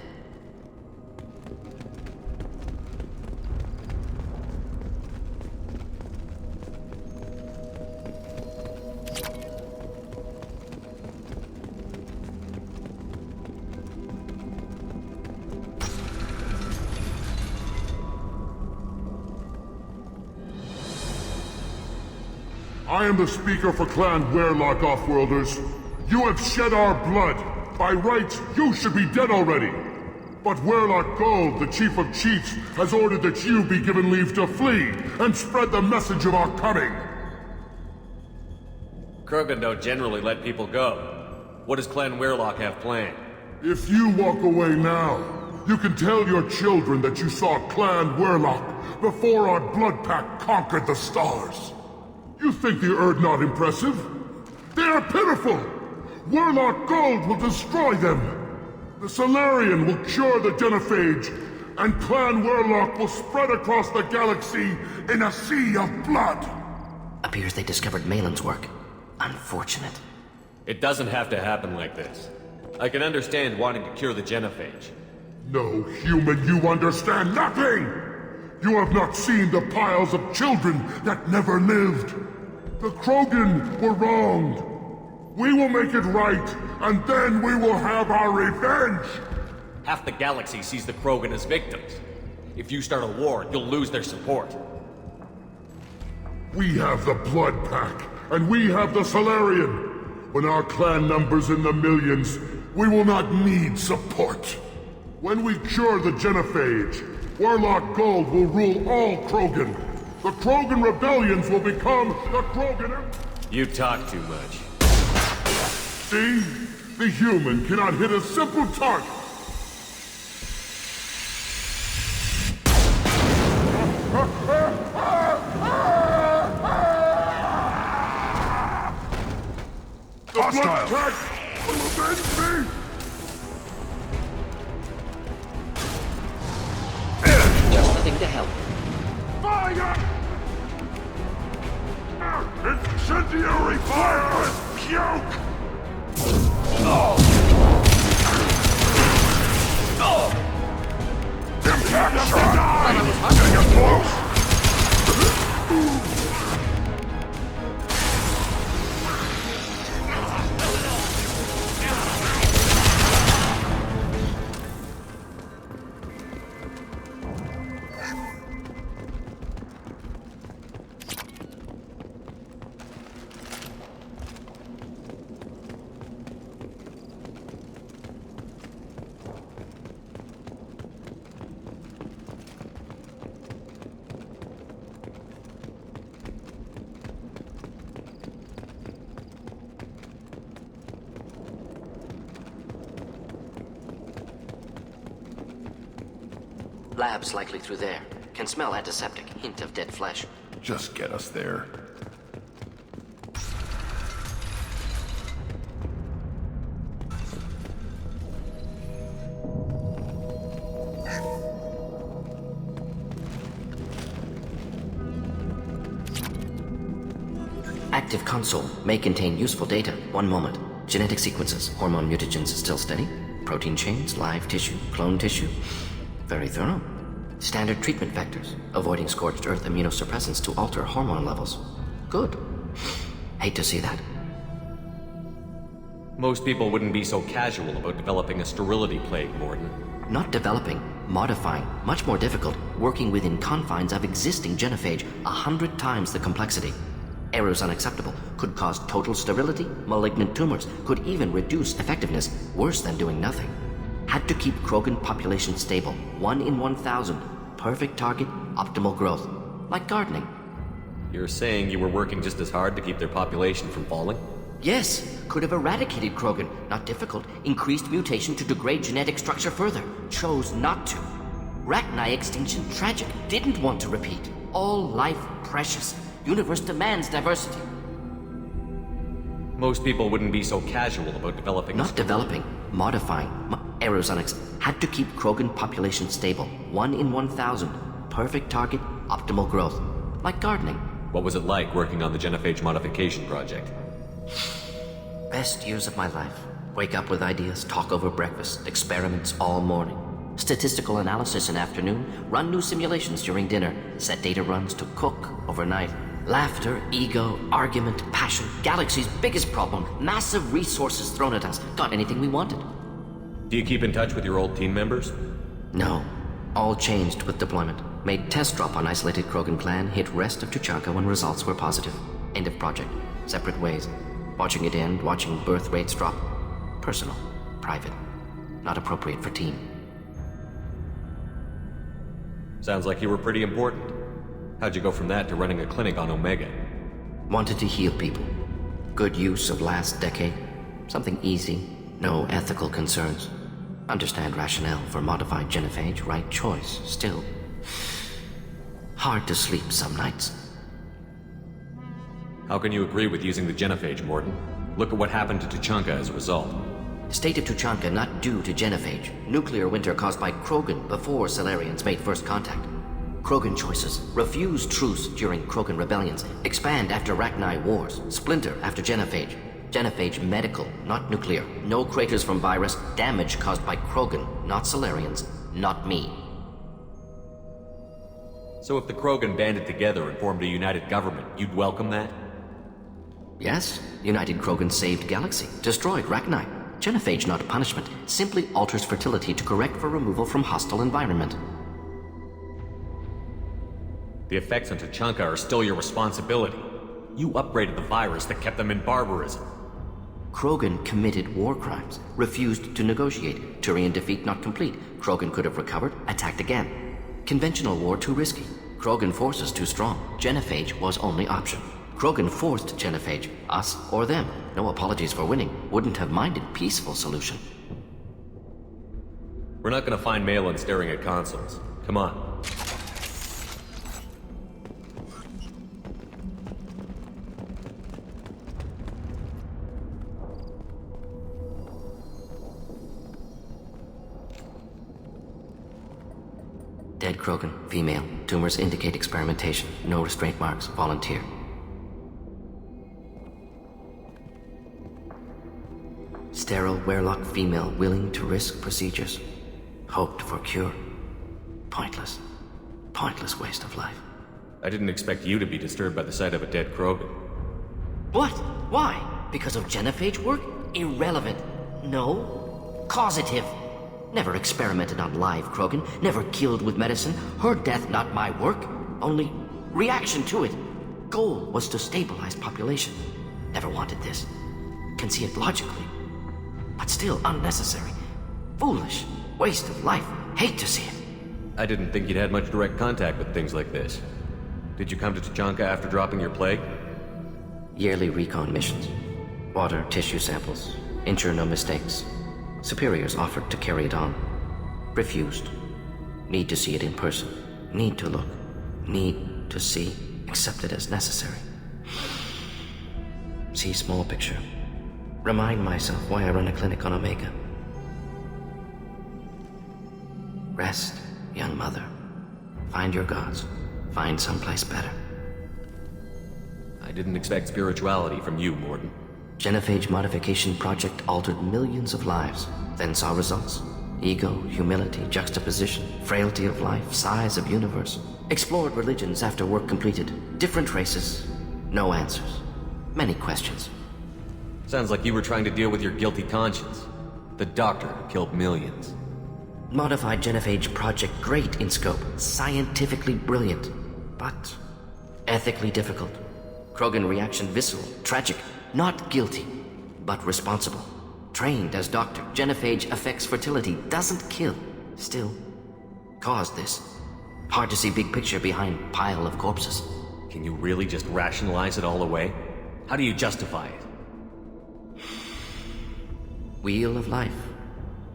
I am the speaker for Clan Werlock, Offworlders. You have shed our blood. By rights, you should be dead already. But Werlock Gold, the Chief of Chiefs, has ordered that you be given leave to flee and spread the message of our coming. Krogan don't generally let people go. What does Clan Werlock have planned? If you walk away now, you can tell your children that you saw Clan Werlock before our blood pact conquered the stars. You think the Erd not impressive? They are pitiful! Werlock Gold will destroy them! The Solarian will cure the genophage, and Clan Werlock will spread across the galaxy in a sea of blood! Appears they discovered Malin's work. Unfortunate. It doesn't have to happen like this. I can understand wanting to cure the genophage. No human, you understand nothing! You have not seen the piles of children that never lived. The Krogan were wronged. We will make it right, and then we will have our revenge! Half the galaxy sees the Krogan as victims. If you start a war, you'll lose their support. We have the Blood Pack, and we have the Solarian. When our clan numbers in the millions, we will not need support. When we cure the genophage, Werlock Gold will rule all Krogan. The Krogan rebellions will become the Krogan... You talk too much. See? The human cannot hit a simple target. The Blood Pack will avenge me! Just the thing to help. Fire! Incendiary fire! Puke! Impact shot! I'm gonna get close! Lab's likely through there. Can smell antiseptic, hint of dead flesh. Just get us there. Active console may contain useful data. One moment. Genetic sequences, hormone mutagens still steady. Protein chains, live tissue, clone tissue. Very thorough. Standard treatment vectors, avoiding scorched earth immunosuppressants to alter hormone levels. Good. Hate to see that. Most people wouldn't be so casual about developing a sterility plague, Mordin. Not developing, modifying, much more difficult, working within confines of existing genophage, 100 times the complexity. Errors unacceptable, could cause total sterility, malignant tumors, could even reduce effectiveness, worse than doing nothing. Had to keep Krogan population stable, 1 in 1,000. Perfect target, optimal growth. Like gardening. You're saying you were working just as hard to keep their population from falling? Yes, could have eradicated Krogan. Not difficult. Increased mutation to degrade genetic structure further. Chose not to. Rachni extinction tragic. Didn't want to repeat. All life precious. Universe demands diversity. Most people wouldn't be so casual about developing... Not developing. Modifying. Errors had to keep Krogan population stable. 1 in 1,000. Perfect target, optimal growth. Like gardening. What was it like working on the genophage modification project? Best years of my life. Wake up with ideas, talk over breakfast, experiments all morning. Statistical analysis in afternoon, run new simulations during dinner, set data runs to cook overnight. Laughter, ego, argument, passion, galaxy's biggest problem, massive resources thrown at us. Got anything we wanted. Do you keep in touch with your old team members? No. All changed with deployment. Made test drop on isolated Krogan clan, hit rest of Tучанка when results were positive. End of project. Separate ways. Watching it end, watching birth rates drop. Personal. Private. Not appropriate for team. Sounds like you were pretty important. How'd you go from that to running a clinic on Omega? Wanted to heal people. Good use of last decade. Something easy. No ethical concerns. Understand rationale for modified genophage, right choice. Still. Hard to sleep some nights. How can you agree with using the genophage, Mordin? Look at what happened to Tучанка as a result. State of Tучанка not due to genophage. Nuclear winter caused by Krogan before Salarians made first contact. Krogan choices. Refuse truce during Krogan rebellions. Expand after Rachni wars. Splinter after genophage. Genophage medical, not nuclear. No craters from virus. Damage caused by Krogan, not Salarians. Not me. So if the Krogan banded together and formed a united government, you'd welcome that? Yes. United Krogan saved Galaxy. Destroyed Rachni. Genophage not punishment. Simply alters fertility to correct for removal from hostile environment. The effects on Tучанка are still your responsibility. You upgraded the virus that kept them in barbarism. Krogan committed war crimes. Refused to negotiate. Turian defeat not complete. Krogan could have recovered, attacked again. Conventional war too risky. Krogan forces too strong. Genophage was only option. Krogan forced genophage. Us or them. No apologies for winning. Wouldn't have minded peaceful solution. We're not gonna find Malin staring at consoles. Come on. Dead Krogan, female. Tumors indicate experimentation. No restraint marks. Volunteer. Sterile Werelock female willing to risk procedures. Hoped for cure. Pointless. Pointless waste of life. I didn't expect you to be disturbed by the sight of a dead Krogan. What? Why? Because of genophage work? Irrelevant. No. Causative. Never experimented on live Krogan. Never killed with medicine. Her death not my work. Only reaction to it. Goal was to stabilize population. Never wanted this. Can see it logically. But still unnecessary. Foolish. Waste of life. Hate to see it. I didn't think you'd had much direct contact with things like this. Did you come to Tучанка after dropping your plague? Yearly recon missions. Water, tissue samples. Ensure no mistakes. Superiors offered to carry it on. Refused. Need to see it in person. Need to look. Need to see. Accept it as necessary. See small picture. Remind myself why I run a clinic on Omega. Rest, young mother. Find your gods. Find someplace better. I didn't expect spirituality from you, Mordin. Genophage modification project altered millions of lives, then saw results. Ego, humility, juxtaposition, frailty of life, size of universe. Explored religions after work completed. Different races. No answers. Many questions. Sounds like you were trying to deal with your guilty conscience. The doctor killed millions. Modified genophage project great in scope. Scientifically brilliant. But ethically difficult. Krogan reaction visceral, tragic. Not guilty, but responsible. Trained as doctor, genophage affects fertility, doesn't kill. Still, caused this. Hard to see big picture behind pile of corpses. Can you really just rationalize it all away? How do you justify it? Wheel of Life.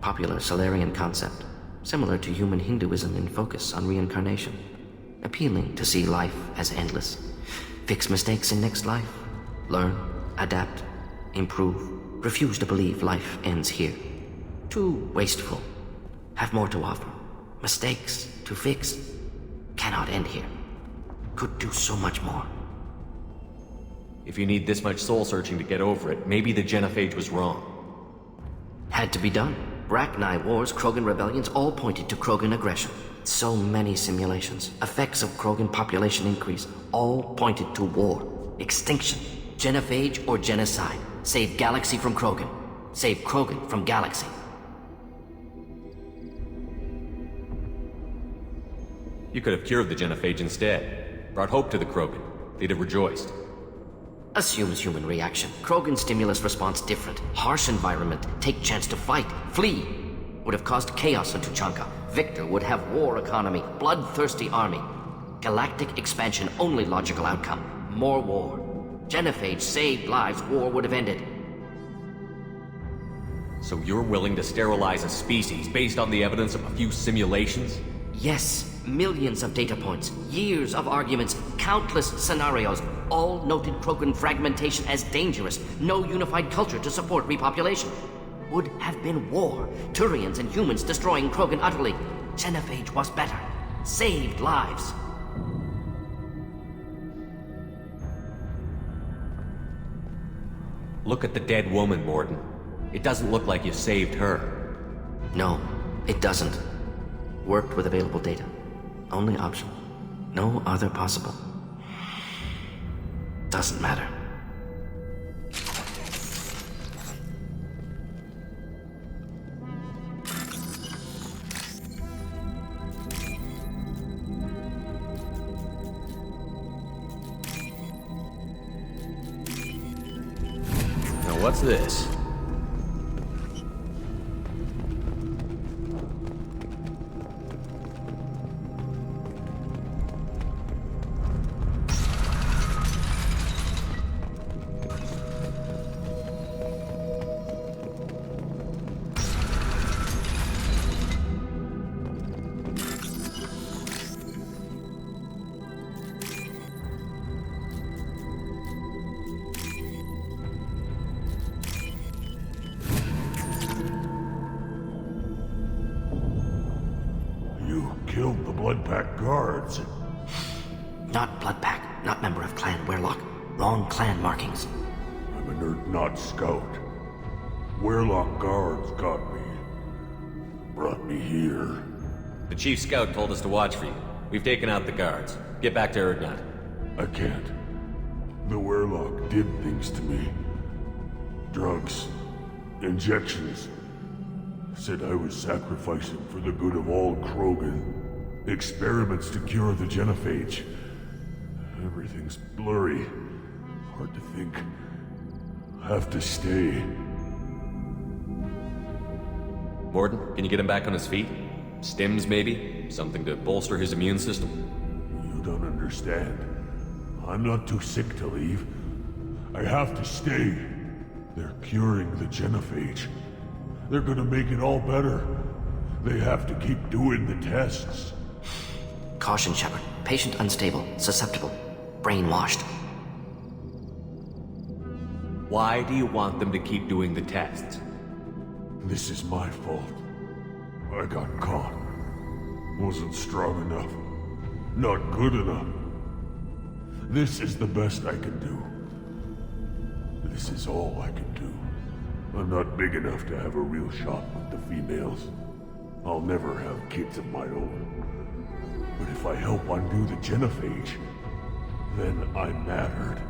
Popular Solarian concept. Similar to human Hinduism in focus on reincarnation. Appealing to see life as endless. Fix mistakes in next life. Learn, adapt, improve. Refuse to believe life ends here. Too wasteful. Have more to offer. Mistakes to fix. Cannot end here. Could do so much more. If you need this much soul-searching to get over it, maybe the genophage was wrong. Had to be done. Rachni wars, Krogan rebellions, all pointed to Krogan aggression. So many simulations, effects of Krogan population increase, all pointed to war, extinction, genophage or genocide. Save galaxy from Krogan. Save Krogan from galaxy. You could have cured the genophage instead. Brought hope to the Krogan. They'd have rejoiced. Assumes human reaction. Krogan stimulus response different. Harsh environment. Take chance to fight. Flee. Would have caused chaos in Tучанка. Victor would have war economy. Bloodthirsty army. Galactic expansion only logical outcome. More war. Genophage saved lives. War would have ended. So you're willing to sterilize a species based on the evidence of a few simulations? Yes. Millions of data points, years of arguments, countless scenarios, all noted Krogan fragmentation as dangerous, no unified culture to support repopulation. Would have been war, Turians and humans destroying Krogan utterly. Genophage was better, saved lives. Look at the dead woman, Mordin. It doesn't look like you saved her. No, it doesn't. Worked with available data. Only option. No other possible. Doesn't matter. Now what's this? Killed the Blood Pack guards. Not Blood Pack, not member of Clan Werlock. Wrong clan markings. I'm an Urdnot scout. Werlock guards got me. Brought me here. The Chief Scout told us to watch for you. We've taken out the guards. Get back to Urdnot. I can't. The Werlock did things to me. Drugs. Injections. Said I was sacrificing for the good of all Krogan. Experiments to cure the genophage. Everything's blurry. Hard to think. Have to stay. Mordin, can you get him back on his feet? Stims, maybe? Something to bolster his immune system? You don't understand. I'm not too sick to leave. I have to stay. They're curing the genophage. They're gonna make it all better. They have to keep doing the tests. Caution, Shepard. Patient unstable, susceptible, brainwashed. Why do you want them to keep doing the tests? This is my fault. I got caught. Wasn't strong enough. Not good enough. This is the best I can do. This is all I can do. I'm not big enough to have a real shot with the females. I'll never have kids of my own. But if I help undo the genophage, then I mattered.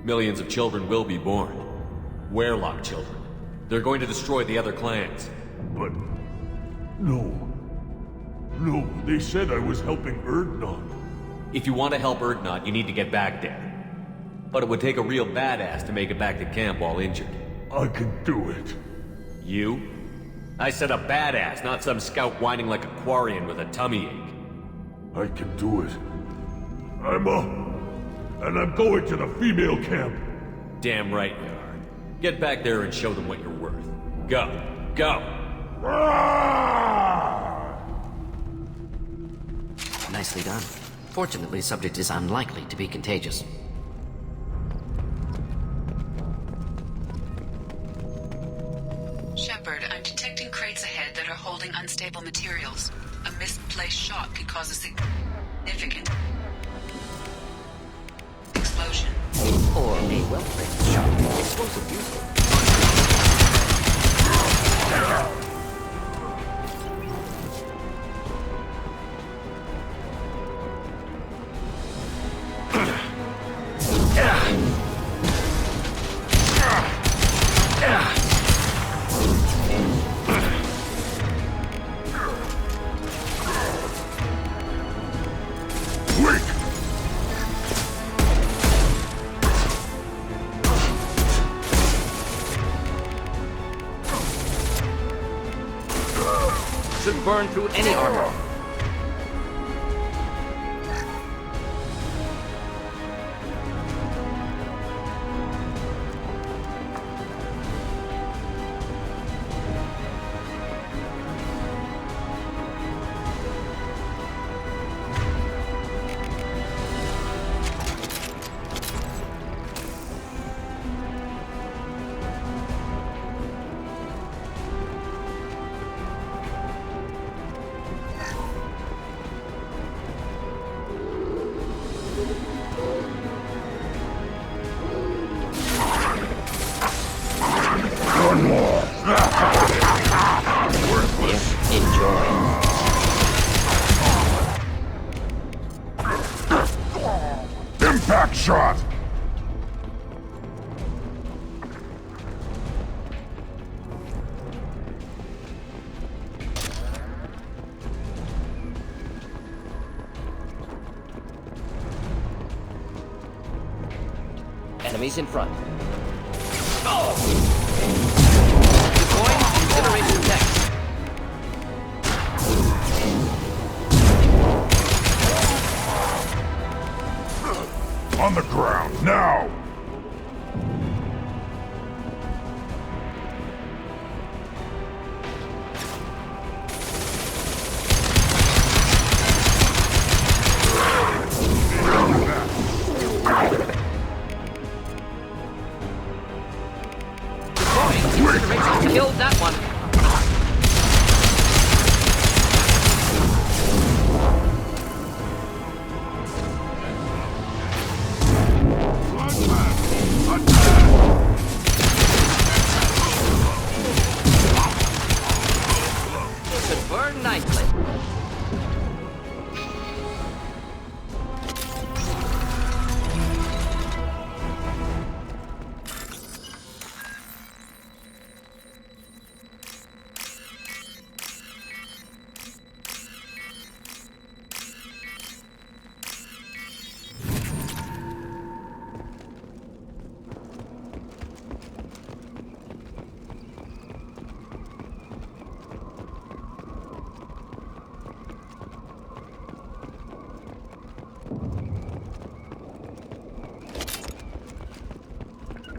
Millions of children will be born. Werlock children. They're going to destroy the other clans. But... No. No, they said I was helping Urdnot. If you want to help Urdnot, you need to get back there. But it would take a real badass to make it back to camp while injured. I can do it. You? I said a badass, not some scout whining like a Quarian with a tummy ache. I can do it. I'm going to the female camp. Damn right you are. Get back there and show them what you're worth. Go. Go! Nicely done. Fortunately, subject is unlikely to be contagious. Shepard, I'm detecting crates ahead that are holding unstable materials. A misplaced shot could cause a significant explosion. Or a well-placed shot. Explosive useful. Should burn through any armor. Impact shot! Enemies in front. Deploying incineration tech. On the ground, now! Killed that one. Should burn nicely.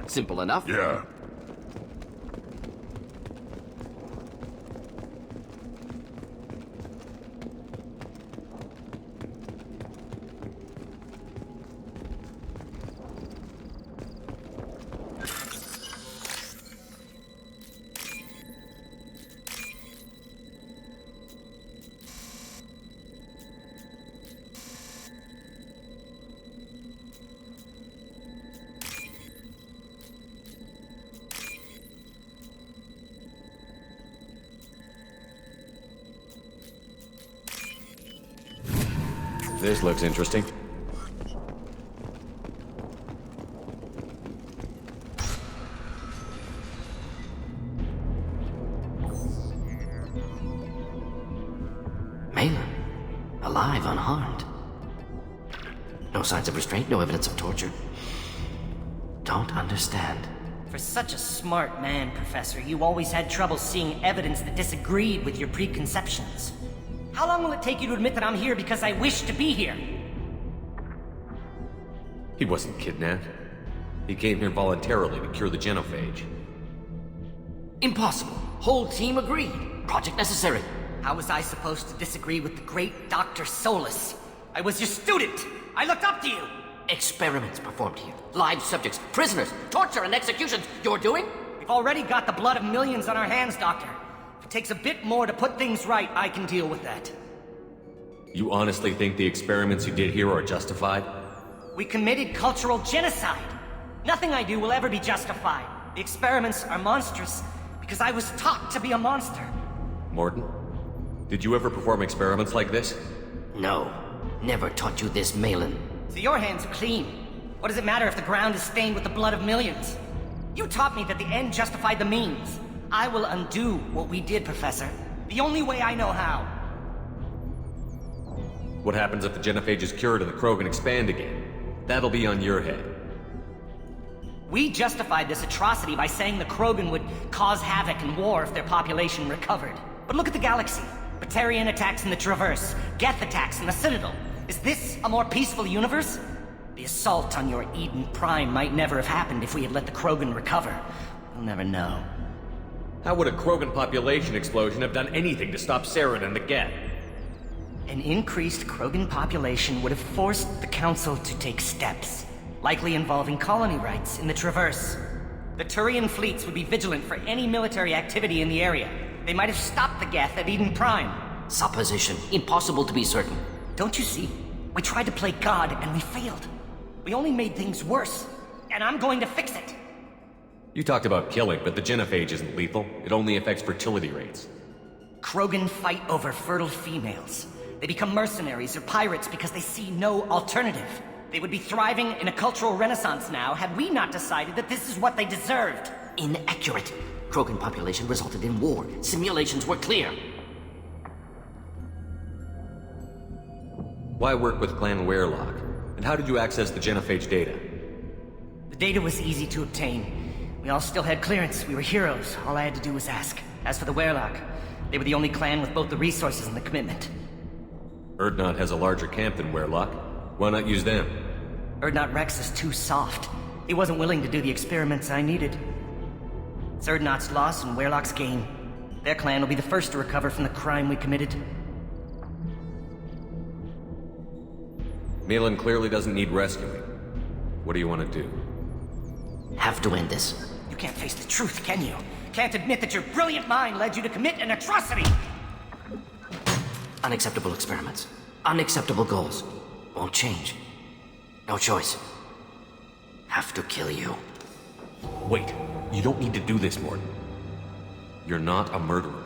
Simple enough. Yeah. This looks interesting. Malin, alive, unharmed. No signs of restraint, no evidence of torture. Don't understand. For such a smart man, Professor, you always had trouble seeing evidence that disagreed with your preconceptions. How long will it take you to admit that I'm here because I wish to be here? He wasn't kidnapped. He came here voluntarily to cure the genophage. Impossible. Whole team agreed. Project necessary. How was I supposed to disagree with the great Dr. Solus? I was your student! I looked up to you! Experiments performed here. Live subjects, prisoners, torture and executions. You're doing? We've already got the blood of millions on our hands, Doctor. If it takes a bit more to put things right, I can deal with that. You honestly think the experiments you did here are justified? We committed cultural genocide. Nothing I do will ever be justified. The experiments are monstrous because I was taught to be a monster. Mordin, did you ever perform experiments like this? No. Never taught you this, Malin. So your hands are clean. What does it matter if the ground is stained with the blood of millions? You taught me that the end justified the means. I will undo what we did, Professor. The only way I know how. What happens if the genophage is cured and the Krogan expand again? That'll be on your head. We justified this atrocity by saying the Krogan would cause havoc and war if their population recovered. But look at the galaxy. Batarian attacks in the Traverse, Geth attacks in the Citadel. Is this a more peaceful universe? The assault on your Eden Prime might never have happened if we had let the Krogan recover. We'll never know. How would a Krogan population explosion have done anything to stop Saren and the Geth? An increased Krogan population would have forced the Council to take steps, likely involving colony rights in the Traverse. The Turian fleets would be vigilant for any military activity in the area. They might have stopped the Geth at Eden Prime. Supposition. Impossible to be certain. Don't you see? We tried to play God and we failed. We only made things worse. And I'm going to fix it. You talked about killing, but the genophage isn't lethal. It only affects fertility rates. Krogan fight over fertile females. They become mercenaries or pirates because they see no alternative. They would be thriving in a cultural renaissance now had we not decided that this is what they deserved. Inaccurate. Krogan population resulted in war. Simulations were clear. Why work with Clan Werelock? And how did you access the genophage data? The data was easy to obtain. We all still had clearance. We were heroes. All I had to do was ask. As for the Werelock, they were the only clan with both the resources and the commitment. Urdnot has a larger camp than Werelock. Why not use them? Urdnot Rex is too soft. He wasn't willing to do the experiments I needed. It's Urdnot's loss and Werelock's gain. Their clan will be the first to recover from the crime we committed. Malin clearly doesn't need rescuing. What do you want to do? Have to end this. You can't face the truth, can you? Can't admit that your brilliant mind led you to commit an atrocity! Unacceptable experiments. Unacceptable goals. Won't change. No choice. Have to kill you. Wait. You don't need to do this, Mordin. You're not a murderer.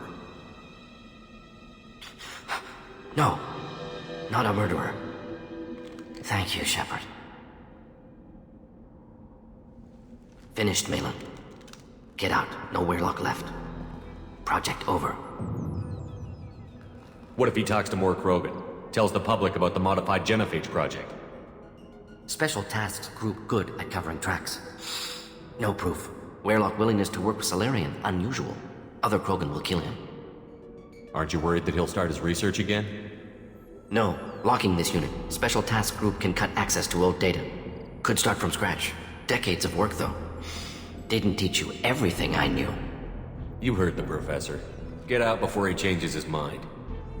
No. Not a murderer. Thank you, Shepard. Finished, Malin. Get out. No Werelock left. Project over. What if he talks to more Krogan? Tells the public about the modified genophage project? Special tasks group good at covering tracks. No proof. Werelock willingness to work with Salarian, unusual. Other Krogan will kill him. Aren't you worried that he'll start his research again? No. Locking this unit. Special task group can cut access to old data. Could start from scratch. Decades of work, though. Didn't teach you everything I knew. You heard the professor. Get out before he changes his mind.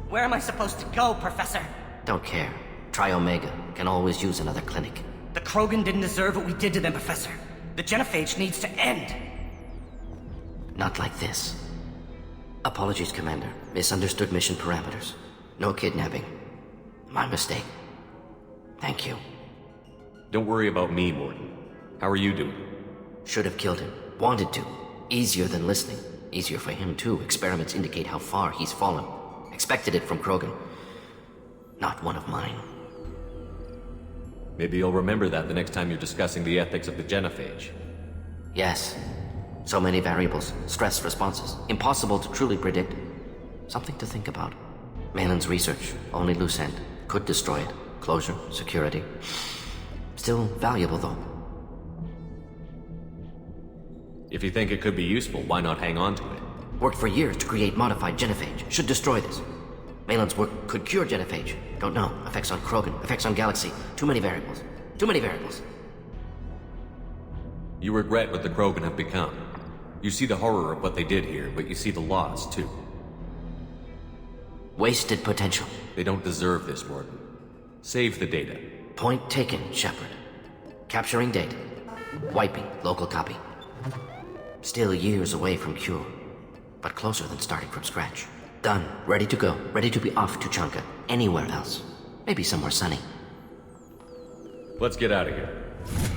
Where am I supposed to go, Professor? Don't care. Try Omega. Can always use another clinic. The Krogan didn't deserve what we did to them, Professor. The genophage needs to end. Not like this. Apologies, Commander. Misunderstood mission parameters. No kidnapping. My mistake. Thank you. Don't worry about me, Mordin. How are you doing? Should have killed him. Wanted to. Easier than listening. Easier for him, too. Experiments indicate how far he's fallen. Expected it from Krogan. Not one of mine. Maybe you'll remember that the next time you're discussing the ethics of the genophage. Yes. So many variables. Stress responses. Impossible to truly predict. Something to think about. Malin's research. Only loose end. Could destroy it. Closure. Security. Still valuable, though. If you think it could be useful, why not hang on to it? Worked for years to create modified genophage. Should destroy this. Malin's work could cure genophage. Don't know. Effects on Krogan, effects on Galaxy. Too many variables. Too many variables. You regret what the Krogan have become. You see the horror of what they did here, but you see the loss, too. Wasted potential. They don't deserve this, Mordin. Save the data. Point taken, Shepard. Capturing data. Wiping local copy. Still years away from cure, but closer than starting from scratch. Done. Ready to go. Ready to be off Tучанка. Anywhere else. Maybe somewhere sunny. Let's get out of here.